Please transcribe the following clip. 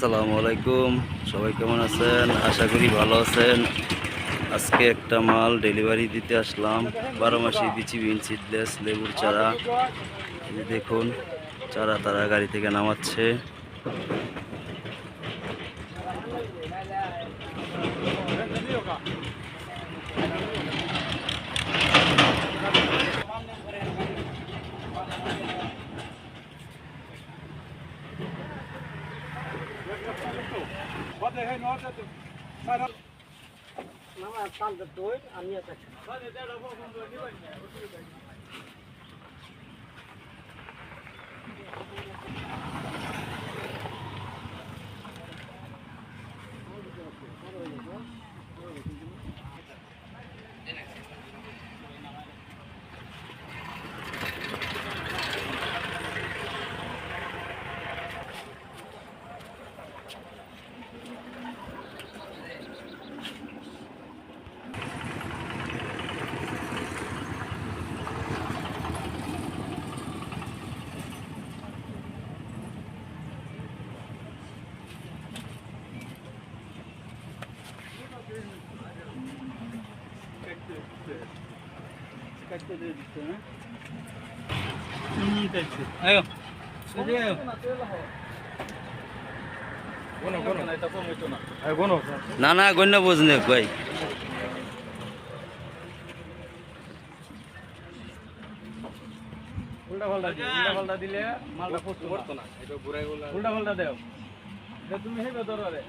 আসসালামু আলাইকুম, সবাই কেমন আছেন? আশা করি ভালো আছেন। আজকে একটা মাল ডেলিভারি দিতে আসলাম, 12 মাসি বিচি বিন সিডলেস লেবুর চারা। এই যে দেখুন, চারা তারা গাড়ি থেকে নামাচ্ছে। না না গণ্য বুঝনে ভাই। উল্টা পাল্টা দিলে মালটা পড়তো না। উল্টা পাল্টা দেও তুমি হেবে ধরো রে।